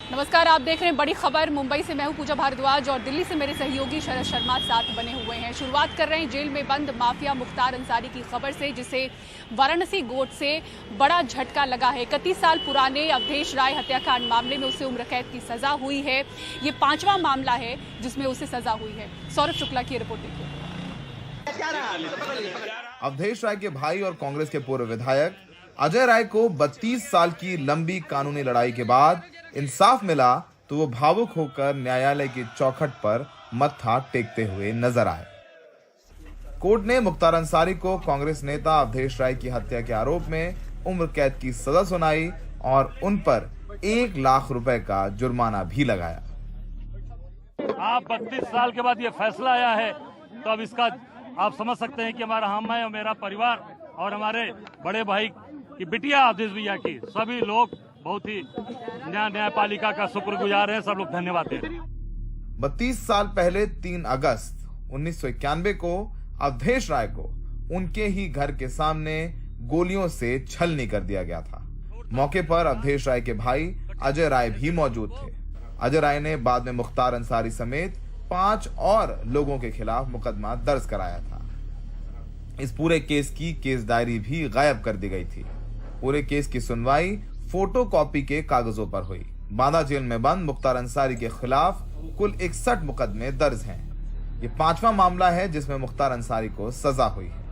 नमस्कार, आप देख रहे हैं बड़ी खबर। मुंबई से मैं हूं पूजा भारद्वाज और दिल्ली से मेरे सहयोगी शरद शर्मा साथ बने हुए हैं। शुरुआत कर रहे हैं जेल में बंद माफिया मुख्तार अंसारी की खबर से, जिसे वाराणसी कोर्ट से बड़ा झटका लगा है। 31 साल पुराने अवधेश राय हत्याकांड मामले में उसे उम्र कैद की सजा हुई है। ये 5वां मामला है जिसमें उसे सजा हुई है। सौरभ शुक्ला की रिपोर्ट देखिए। अवधेश राय के भाई और कांग्रेस के पूर्व विधायक अजय राय को 32 साल की लंबी कानूनी लड़ाई के बाद इंसाफ मिला तो वो भावुक होकर न्यायालय की चौखट पर मत्था टेकते हुए नजर आए। कोर्ट ने मुख्तार अंसारी को कांग्रेस नेता अवधेश राय की हत्या के आरोप में उम्र कैद की सजा सुनाई और उन पर 1 लाख रुपए का जुर्माना भी लगाया। आप 32 साल के बाद ये फैसला आया है तो अब इसका आप समझ सकते हैं कि हम और मेरा परिवार और हमारे बड़े भाई की बिटिया अवधेश भैया की सभी लोग बहुत ही न्यायपालिका का शुक्रगुजार है। सब लोग धन्यवाद दें। 32 साल पहले 3 अगस्त 1991 को अवधेश राय को उनके ही घर के सामने गोलियों से छलनी कर दिया गया था। मौके पर अवधेश राय के भाई अजय राय भी मौजूद थे। अजय राय ने बाद में मुख्तार अंसारी समेत 5 और लोगों के खिलाफ मुकदमा दर्ज कराया था। इस पूरे केस की केस डायरी भी गायब कर दी गई थी। पूरे केस की सुनवाई फोटोकॉपी के कागजों पर हुई। बांदा जेल में बंद मुख्तार अंसारी के खिलाफ कुल 61 मुकदमे दर्ज हैं। ये 5वां मामला है जिसमें मुख्तार अंसारी को सजा हुई है।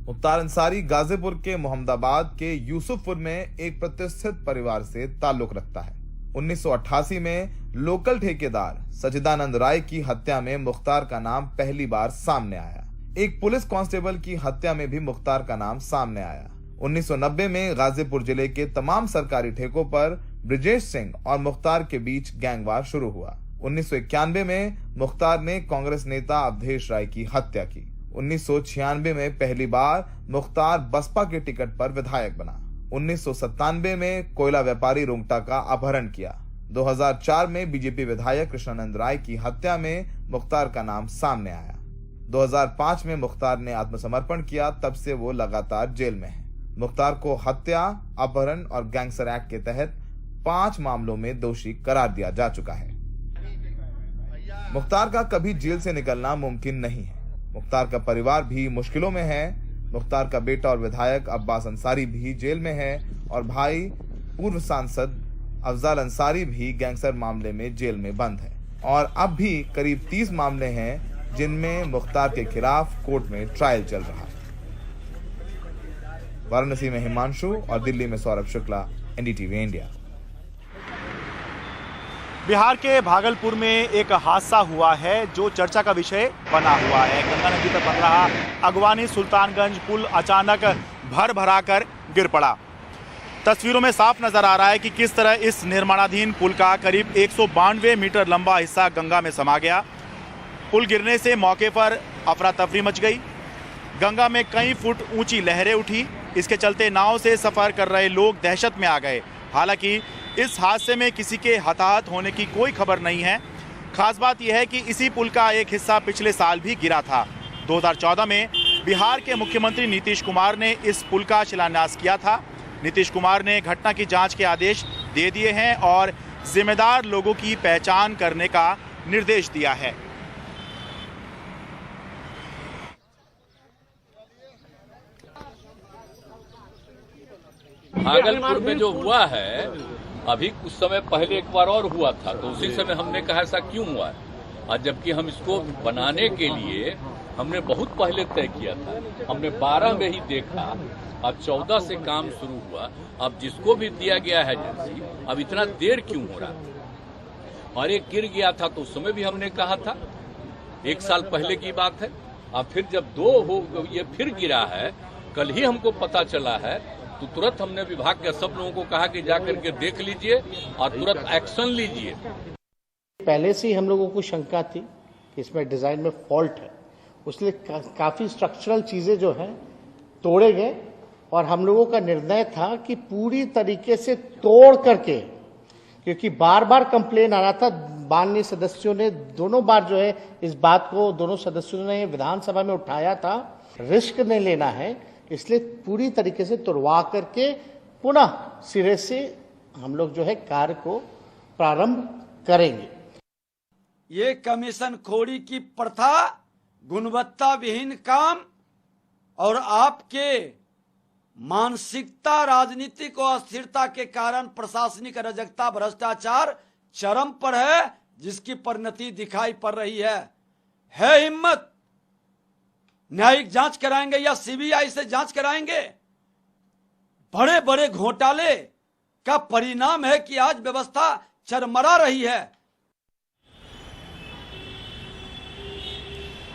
मुख्तार अंसारी गाजीपुर के मोहम्मदाबाद के यूसुफपुर में एक प्रतिष्ठित परिवार से ताल्लुक रखता है। 1988 में लोकल ठेकेदार सचिदानंद राय की हत्या में मुख्तार का नाम पहली बार सामने आया। एक पुलिस कांस्टेबल की हत्या में भी मुख्तार का नाम सामने आया। 1990 में गाजीपुर जिले के तमाम सरकारी ठेकों पर ब्रिजेश सिंह और मुख्तार के बीच गैंगवार शुरू हुआ। 1991 में मुख्तार ने कांग्रेस नेता अवधेश राय की हत्या की। 1996 में पहली बार मुख्तार बसपा के टिकट पर विधायक बना। 1997 में कोयला व्यापारी रुंगटा का अपहरण किया। 2004 में बीजेपी विधायक कृष्णानंद राय की हत्या में मुख्तार का नाम सामने आया। 2005 में मुख्तार ने आत्मसमर्पण किया, तब से वो लगातार जेल में है। मुख्तार को हत्या, अपहरण और गैंगस्टर एक्ट के तहत 5 मामलों में दोषी करार दिया जा चुका है। मुख्तार का कभी जेल से निकलना मुमकिन नहीं है। मुख्तार का परिवार भी मुश्किलों में है। मुख्तार का बेटा और विधायक अब्बास अंसारी भी जेल में है और भाई पूर्व सांसद अफजाल अंसारी भी गैंगस्टर मामले में जेल में बंद है। और अब भी करीब 30 मामले हैं जिनमें मुख्तार के खिलाफ कोर्ट में ट्रायल चल रहा है। वाराणसी में हिमांशु और दिल्ली में सौरभ शुक्ला, एनडीटीवी इंडिया। बिहार के भागलपुर में एक हादसा हुआ है जो चर्चा का विषय बना हुआ है। गंगा नदी पर बन रहा अगवानी सुल्तानगंज पुल अचानक भर भराकर गिर पड़ा। तस्वीरों में साफ नजर आ रहा है कि किस तरह इस निर्माणाधीन पुल का करीब 192 मीटर लंबा हिस्सा गंगा में समा गया। पुल गिरने से मौके पर अफरा तफरी मच गई। गंगा में कई फुट ऊंची लहरें उठी। इसके चलते नाव से सफर कर रहे लोग दहशत में आ गए। हालांकि इस हादसे में किसी के हताहत होने की कोई खबर नहीं है। खास बात यह है कि इसी पुल का एक हिस्सा पिछले साल भी गिरा था। 2014 में बिहार के मुख्यमंत्री नीतीश कुमार ने इस पुल का शिलान्यास किया था। नीतीश कुमार ने घटना की जांच के आदेश दे दिए हैं और जिम्मेदार लोगों की पहचान करने का निर्देश दिया है। भागलपुर में जो हुआ है, अभी कुछ समय पहले एक बार और हुआ था, तो उसी समय हमने कहा ऐसा क्यों हुआ है। और जबकि हम इसको बनाने के लिए हमने बहुत पहले तय किया था। हमने 12 में ही देखा, अब 14 से काम शुरू हुआ। अब जिसको भी दिया गया है एजेंसी, अब इतना देर क्यों हो रहा है। और एक गिर गया था तो उस समय भी हमने कहा था, 1 साल पहले की बात है। अब फिर जब 2 हो ये फिर गिरा है, कल ही हमको पता चला है, तो तुरंत हमने विभाग के सब लोगों को कहा कि जाकर के देख लीजिए और तुरंत एक्शन लीजिए। पहले से ही हम लोगों को शंका थी कि इसमें डिजाइन में फॉल्ट है, उसलिए काफी स्ट्रक्चरल चीजें जो हैं तोड़े गए और हम लोगों का निर्णय था कि पूरी तरीके से तोड़ करके, क्योंकि बार बार कंप्लेन आ रहा था। माननीय सदस्यों ने दोनों बार जो है इस बात को दोनों सदस्यों ने विधानसभा में उठाया था, रिस्क नहीं लेना है, इसलिए पूरी तरीके से तोड़वा करके पुनः सिरे से हम लोग जो है कार्य को प्रारंभ करेंगे। ये कमीशन खोरी की प्रथा, गुणवत्ता विहीन काम और आपके मानसिकता, राजनीतिक और अस्थिरता के कारण प्रशासनिक अराजकता, भ्रष्टाचार चरम पर है, जिसकी परिणति दिखाई पड़ रही है हिम्मत न्यायिक जांच कराएंगे या सीबीआई से जांच कराएंगे? बड़े बड़े घोटाले का परिणाम है कि आज व्यवस्था चरमरा रही है।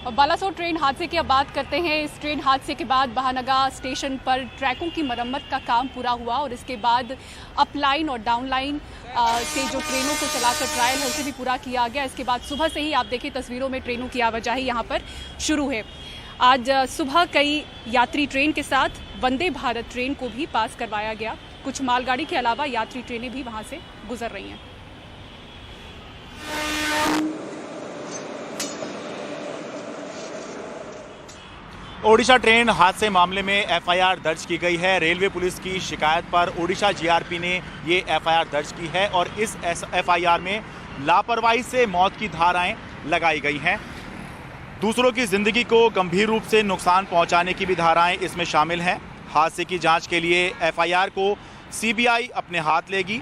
और बालासोर ट्रेन हादसे की अब बात करते हैं। इस ट्रेन हादसे के बाद बहानगा स्टेशन पर ट्रैकों की मरम्मत का काम पूरा हुआ और इसके बाद अप लाइन और डाउन लाइन से जो ट्रेनों को चलाकर ट्रायल है उसे भी पूरा किया गया। इसके बाद सुबह से ही आप देखिए तस्वीरों में ट्रेनों की आवाजाही यहाँ पर शुरू है। आज सुबह कई यात्री ट्रेन के साथ वंदे भारत ट्रेन को भी पास करवाया गया। कुछ मालगाड़ी के अलावा यात्री ट्रेनें भी वहाँ से गुजर रही हैं। ओडिशा ट्रेन हादसे मामले में एफआईआर दर्ज की गई है। रेलवे पुलिस की शिकायत पर ओडिशा जीआरपी ने ये एफआईआर दर्ज की है और इस एफआईआर में लापरवाही से मौत की धाराएं लगाई गई हैं। दूसरों की जिंदगी को गंभीर रूप से नुकसान पहुंचाने की भी धाराएं इसमें शामिल हैं। हादसे की जांच के लिए एफआईआर को सीबीआई अपने हाथ लेगी।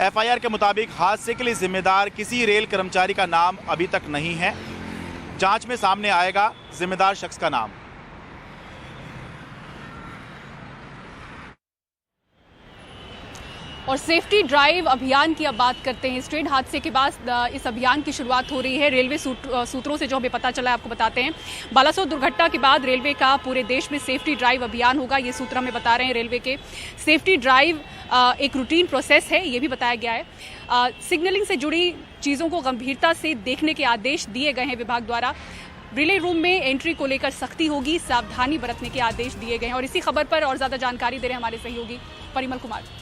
एफआईआर के मुताबिक हादसे के लिए जिम्मेदार किसी रेल कर्मचारी का नाम अभी तक नहीं है। जांच में सामने आएगा जिम्मेदार शख्स का नाम। और सेफ्टी ड्राइव अभियान की अब बात करते हैं। इस ट्रेन हादसे के बाद इस अभियान की शुरुआत हो रही है। रेलवे सूत्रों से जो हमें पता चला है आपको बताते हैं। बालासोर दुर्घटना के बाद रेलवे का पूरे देश में सेफ्टी ड्राइव अभियान होगा, ये सूत्र हमें बता रहे हैं रेलवे के। सेफ्टी ड्राइव एक रूटीन प्रोसेस है, ये भी बताया गया है। सिग्नलिंग से जुड़ी चीज़ों को गंभीरता से देखने के आदेश दिए गए हैं विभाग द्वारा। रिले रूम में एंट्री को लेकर सख्ती होगी, सावधानी बरतने के आदेश दिए गए हैं। और इसी खबर पर और ज़्यादा जानकारी दे रहे हैं हमारे सहयोगी परिमल कुमार।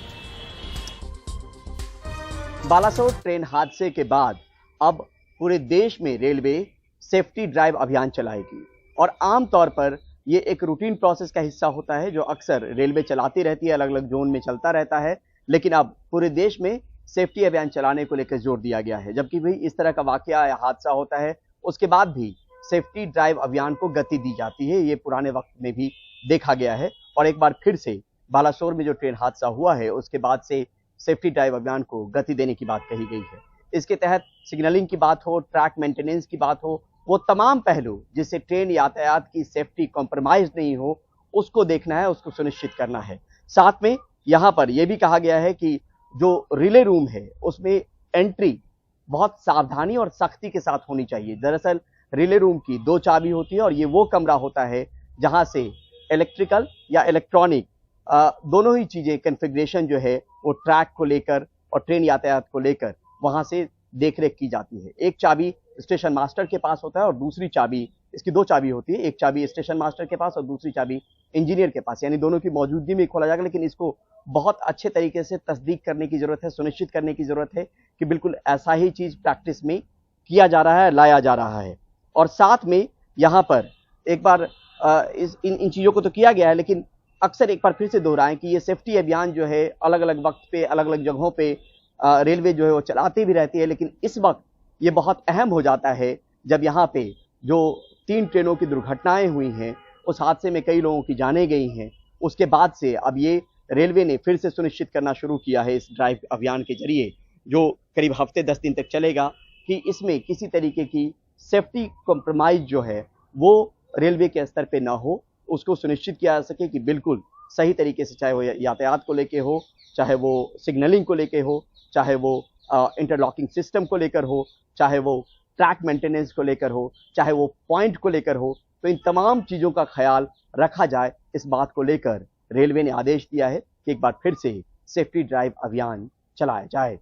बालासोर ट्रेन हादसे के बाद अब पूरे देश में रेलवे सेफ्टी ड्राइव अभियान चलाएगी और आमतौर पर ये एक रूटीन प्रोसेस का हिस्सा होता है जो अक्सर रेलवे चलाती रहती है, अलग अलग जोन में चलता रहता है। लेकिन अब पूरे देश में सेफ्टी अभियान चलाने को लेकर जोर दिया गया है। जबकि भी इस तरह का वाकया या हादसा होता है उसके बाद भी सेफ्टी ड्राइव अभियान को गति दी जाती है। ये पुराने वक्त में भी देखा गया है और एक बार फिर से बालासोर में जो ट्रेन हादसा हुआ है उसके बाद से सेफ्टी ड्राइव अभियान को गति देने की बात कही गई है। इसके तहत सिग्नलिंग की बात हो, ट्रैक मेंटेनेंस की बात हो, वो तमाम पहलू जिससे ट्रेन यातायात की सेफ्टी कॉम्प्रोमाइज नहीं हो उसको देखना है, उसको सुनिश्चित करना है। साथ में यहाँ पर यह भी कहा गया है कि जो रिले रूम है उसमें एंट्री बहुत सावधानी और सख्ती के साथ होनी चाहिए। दरअसल रिले रूम की 2 चाबी होती है और ये वो कमरा होता है जहां से इलेक्ट्रिकल या इलेक्ट्रॉनिक दोनों ही चीजें कॉन्फ़िगरेशन जो है वो ट्रैक को लेकर और ट्रेन यातायात को लेकर वहां से देखरेख की जाती है। एक चाबी स्टेशन मास्टर के पास होता है और दूसरी चाबी, इसकी 2 चाबी होती है, एक चाबी स्टेशन मास्टर के पास और दूसरी चाबी इंजीनियर के पास, यानी दोनों की मौजूदगी में खोला जाएगा। लेकिन इसको बहुत अच्छे तरीके से तस्दीक करने की जरूरत है, सुनिश्चित करने की जरूरत है कि बिल्कुल ऐसा ही चीज प्रैक्टिस में किया जा रहा है, लाया जा रहा है। और साथ में यहाँ पर एक बार इन चीजों को तो किया गया है, लेकिन अक्सर एक बार फिर से दोहराएं कि ये सेफ्टी अभियान जो है अलग अलग वक्त पे अलग अलग जगहों पे रेलवे जो है वो चलाती भी रहती है। लेकिन इस वक्त ये बहुत अहम हो जाता है जब यहाँ पे जो 3 ट्रेनों की दुर्घटनाएं हुई हैं, उस हादसे में कई लोगों की जानें गई हैं। उसके बाद से अब ये रेलवे ने फिर से सुनिश्चित करना शुरू किया है इस ड्राइव अभियान के जरिए, जो करीब हफ्ते 10 दिन तक चलेगा, कि इसमें किसी तरीके की सेफ्टी कॉम्प्रोमाइज जो है वो रेलवे के स्तर पे ना हो, उसको सुनिश्चित किया जा सके कि बिल्कुल सही तरीके से, चाहे वो यातायात को लेके हो, चाहे वो सिग्नलिंग को लेके हो, चाहे वो इंटरलॉकिंग सिस्टम को लेकर हो, चाहे वो ट्रैक मेंटेनेंस को लेकर हो, चाहे वो पॉइंट को लेकर हो, तो इन तमाम चीज़ों का ख्याल रखा जाए। इस बात को लेकर रेलवे ने आदेश दिया है कि एक बार फिर से सेफ्टी ड्राइव अभियान चलाया जाए।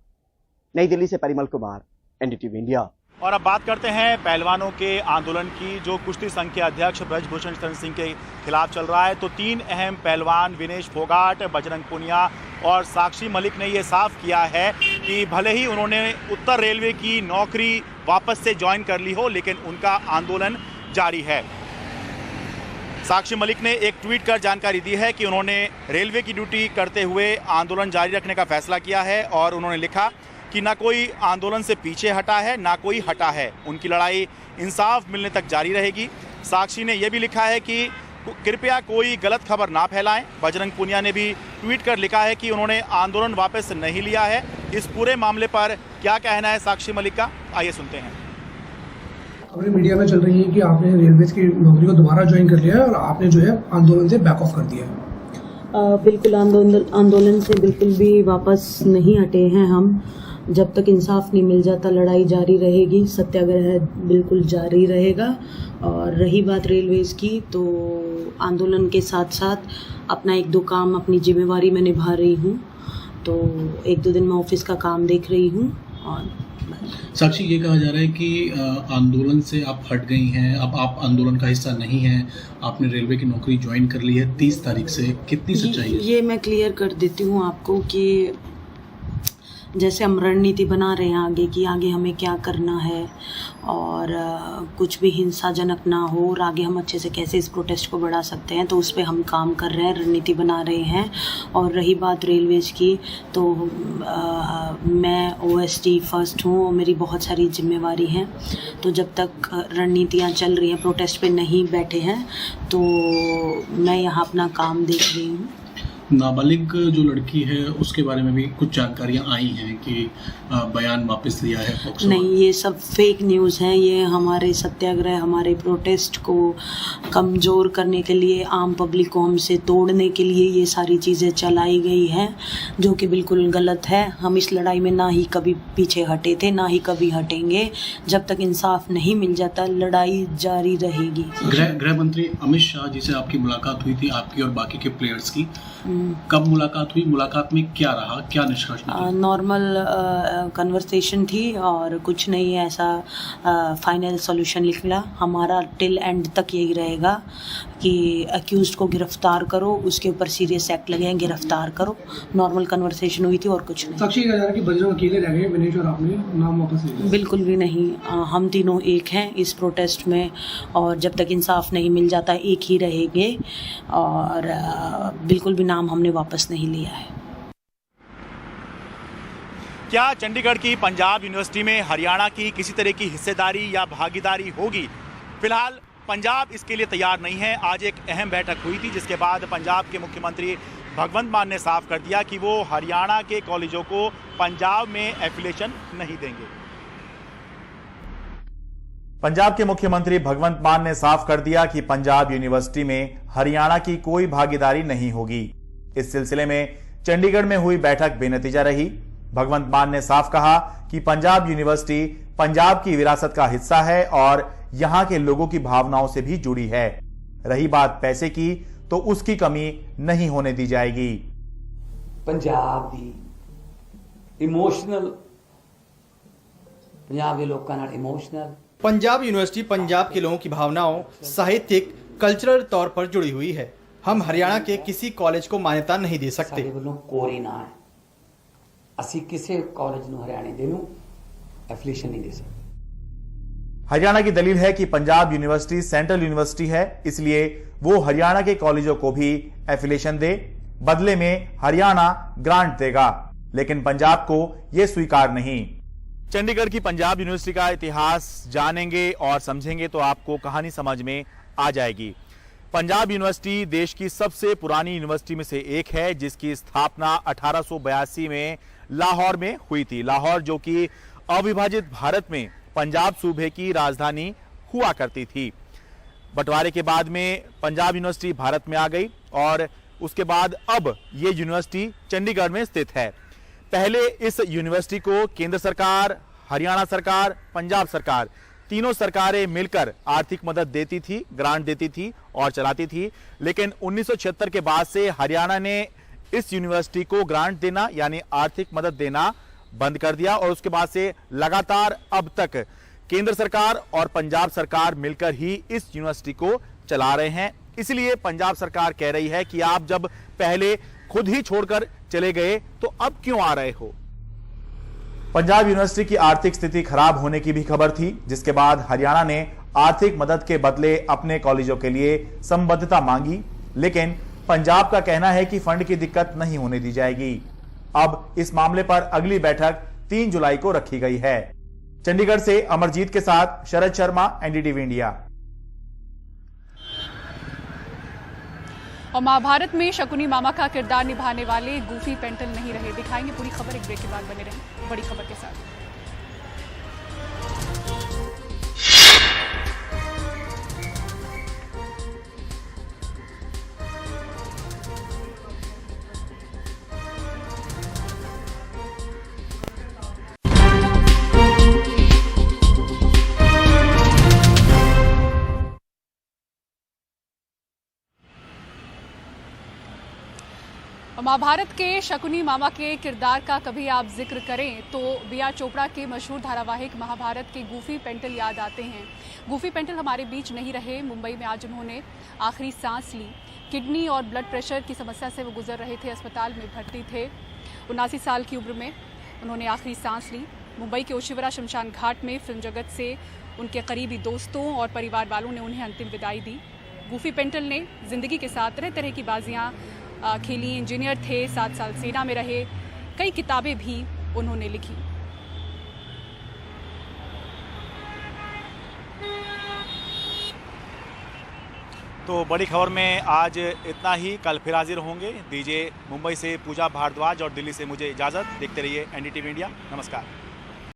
नई दिल्ली से परिमल कुमार, एनडीटीवी इंडिया। और अब बात करते हैं पहलवानों के आंदोलन की, जो कुश्ती संघ के अध्यक्ष ब्रजभूषण शरण सिंह के खिलाफ चल रहा है। तो 3 अहम पहलवान विनेश फोगाट, बजरंग पुनिया और साक्षी मलिक ने यह साफ किया है कि भले ही उन्होंने उत्तर रेलवे की नौकरी वापस से ज्वाइन कर ली हो, लेकिन उनका आंदोलन जारी है। साक्षी मलिक ने एक ट्वीट कर जानकारी दी है कि उन्होंने रेलवे की ड्यूटी करते हुए आंदोलन जारी रखने का फैसला किया है और उन्होंने लिखा कि ना कोई आंदोलन से पीछे हटा है ना कोई हटा है। उनकी लड़ाई इंसाफ मिलने तक जारी रहेगी। साक्षी ने यह भी लिखा है कि कृपया कोई गलत खबर ना फैलाएं। बजरंग पुनिया ने भी ट्वीट कर लिखा है कि उन्होंने आंदोलन वापस नहीं लिया है। इस पूरे मामले पर क्या कहना है साक्षी मलिक का, आइए सुनते हैं। खबरें मीडिया में चल रही है कि आपने रेलवे की नौकरी को दोबारा ज्वाइन कर लिया है और आपने जो है आंदोलन से बैक ऑफ कर दिया है। बिल्कुल आंदोलन से बिल्कुल भी वापस नहीं हटे हैं हम। जब तक इंसाफ नहीं मिल जाता लड़ाई जारी रहेगी, सत्याग्रह बिल्कुल जारी रहेगा। और रही बात रेलवेज की, तो आंदोलन के साथ साथ अपना एक दो काम, अपनी जिम्मेवारी मैं निभा रही हूँ। तो एक दो दिन मैं ऑफिस का काम देख रही हूँ। और साक्षी, ये कहा जा रहा है कि आंदोलन से आप हट गई हैं, अब आप आंदोलन का हिस्सा नहीं हैं, आपने रेलवे की नौकरी ज्वाइन कर ली है 30 तारीख से। कितनी सच्चाई है? ये मैं क्लियर कर देती हूँ आपको कि जैसे हम रणनीति बना रहे हैं आगे की, आगे हमें क्या करना है और कुछ भी हिंसाजनक ना हो और आगे हम अच्छे से कैसे इस प्रोटेस्ट को बढ़ा सकते हैं, तो उस पर हम काम कर रहे हैं, रणनीति बना रहे हैं। और रही बात रेलवेज की, तो मैं OST फर्स्ट हूँ और मेरी बहुत सारी जिम्मेवारी हैं। तो जब तक रणनीतियाँ चल रही हैं, प्रोटेस्ट पे नहीं बैठे हैं, तो मैं यहाँ अपना काम देख रही हूँ। नाबालिग जो लड़की है उसके बारे में भी कुछ जानकारियां आई हैं कि बयान वापस लिया है। नहीं, ये सब फेक न्यूज़ हैं। ये हमारे सत्याग्रह, हमारे प्रोटेस्ट को कमज़ोर करने के लिए, आम पब्लिक को हमसे तोड़ने के लिए ये सारी चीज़ें चलाई गई हैं, जो कि बिल्कुल गलत है। हम इस लड़ाई में ना ही कभी पीछे हटे थे, ना ही कभी हटेंगे। जब तक इंसाफ नहीं मिल जाता लड़ाई जारी रहेगी। गृह मंत्री अमित शाह जी से आपकी मुलाकात हुई थी, आपकी और बाकी के प्लेयर्स की। कब मुलाकात हुई? मुलाकात में क्या रहा, क्या निष्कर्ष निकला? नॉर्मल कन्वर्सेशन थी और कुछ नहीं ऐसा फाइनल सॉल्यूशन निकला। हमारा टिल एंड तक यही रहेगा कि अक्यूज्ड को गिरफ्तार करो, उसके ऊपर सीरियस एक्ट लगे हैं, गिरफ्तार करो। नॉर्मल कन्वर्सेशन हुई थी और कुछ नहीं। साक्षी कहा जा रहा है कि बजरंग अकेले रह गए, विनेश और आपने नाम वापस ले लिया। बिल्कुल भी नहीं, हम तीनों एक हैं इस प्रोटेस्ट में और जब तक इंसाफ नहीं मिल जाता एक ही रहेंगे और बिल्कुल भी नाम हमने वापस नहीं लिया है। क्या चंडीगढ़ की पंजाब यूनिवर्सिटी में हरियाणा की किसी तरह की हिस्सेदारी या भागीदारी होगी? फिलहाल पंजाब इसके लिए तैयार नहीं है। आज एक अहम बैठक हुई थी जिसके बाद पंजाब के मुख्यमंत्री भगवंत मान ने साफ कर दिया कि वो हरियाणा के कॉलेजों को पंजाब में एफिलिएशन नहीं देंगे। पंजाब के मुख्यमंत्री भगवंत मान ने साफ कर दिया कि पंजाब यूनिवर्सिटी में हरियाणा की कोई भागीदारी नहीं होगी। इस सिलसिले में चंडीगढ़ में हुई बैठक बेनतीजा रही। भगवंत मान ने साफ कहा कि पंजाब यूनिवर्सिटी पंजाब की विरासत का हिस्सा है और यहां के लोगों की भावनाओं से भी जुड़ी है। रही बात पैसे की, तो उसकी कमी नहीं होने दी जाएगी। पंजाब दी इमोशनल, पंजाब के लोगों नाल इमोशनल। पंजाब यूनिवर्सिटी पंजाब के लोगों की भावनाओं, साहित्यिक, कल्चरल तौर पर जुड़ी हुई है। हम हरियाणा के किसी कॉलेज को मान्यता नहीं दे सकते। कोरी ना है, असी किसी कॉलेज ਨੂੰ हरियाणा ਦੇ ਨੂੰ एफिलिएशन नहीं दे सकते। हरियाणा की दलील है कि पंजाब यूनिवर्सिटी सेंट्रल यूनिवर्सिटी है, इसलिए वो हरियाणा के कॉलेजों को भी एफिलिएशन दे, बदले में हरियाणा ग्रांट देगा, लेकिन पंजाब को यह स्वीकार नहीं। चंडीगढ़ की पंजाब यूनिवर्सिटी का इतिहास जानेंगे और समझेंगे तो आपको कहानी समझ में आ जाएगी। पंजाब यूनिवर्सिटी देश की सबसे पुरानी यूनिवर्सिटी में से एक है, जिसकी स्थापना 1882 में लाहौर में हुई थी। लाहौर जो कि अविभाजित भारत में पंजाब सूबे की राजधानी हुआ करती थी। बंटवारे के बाद में पंजाब यूनिवर्सिटी भारत में आ गई और उसके बाद अब ये यूनिवर्सिटी चंडीगढ़ में स्थित है। पहले इस यूनिवर्सिटी को केंद्र सरकार, हरियाणा सरकार, पंजाब सरकार, तीनों सरकारें मिलकर आर्थिक मदद देती थी, ग्रांट देती थी और चलाती थी। लेकिन 1976 के बाद से हरियाणा ने इस यूनिवर्सिटी को ग्रांट देना यानी आर्थिक मदद देना बंद कर दिया और उसके बाद से लगातार अब तक केंद्र सरकार और पंजाब सरकार मिलकर ही इस यूनिवर्सिटी को चला रहे हैं। इसलिए पंजाब सरकार कह रही है कि आप जब पहले खुद ही छोड़कर चले गए तो अब क्यों आ रहे हो। पंजाब यूनिवर्सिटी की आर्थिक स्थिति खराब होने की भी खबर थी, जिसके बाद हरियाणा ने आर्थिक मदद के बदले अपने कॉलेजों के लिए संबद्धता मांगी, लेकिन पंजाब का कहना है कि फंड की दिक्कत नहीं होने दी जाएगी। अब इस मामले पर अगली बैठक 3 जुलाई को रखी गई है। चंडीगढ़ से अमरजीत के साथ शरद शर्मा, एनडीटीवी इंडिया। और महाभारत में शकुनी मामा का किरदार निभाने वाले गूफी पेंटल नहीं रहे। दिखाएंगे पूरी खबर, एक ब्रेक के बाद बने रहें बड़ी खबर के साथ। महाभारत के शकुनी मामा के किरदार का कभी आप जिक्र करें तो बी.आर. चोपड़ा के मशहूर धारावाहिक महाभारत के गूफी पेंटल याद आते हैं। गूफी पेंटल हमारे बीच नहीं रहे। मुंबई में आज उन्होंने आखिरी सांस ली। किडनी और ब्लड प्रेशर की समस्या से वो गुजर रहे थे, अस्पताल में भर्ती थे। 79 साल की उम्र में उन्होंने आखिरी सांस ली। मुंबई के ओशिवरा शमशान घाट में फिल्म जगत से उनके करीबी दोस्तों और परिवार वालों ने उन्हें अंतिम विदाई दी। गूफी पेंटल ने जिंदगी के साथ तरह तरह की बाजियां खेली। इंजीनियर थे, 7 साल सेना में रहे, कई किताबें भी उन्होंने लिखी। तो बड़ी खबर में आज इतना ही। कल फिर हाजिर होंगे। दीजिए मुंबई से पूजा भारद्वाज और दिल्ली से मुझे इजाजत। देखते रहिए एनडीटीवी इंडिया। नमस्कार।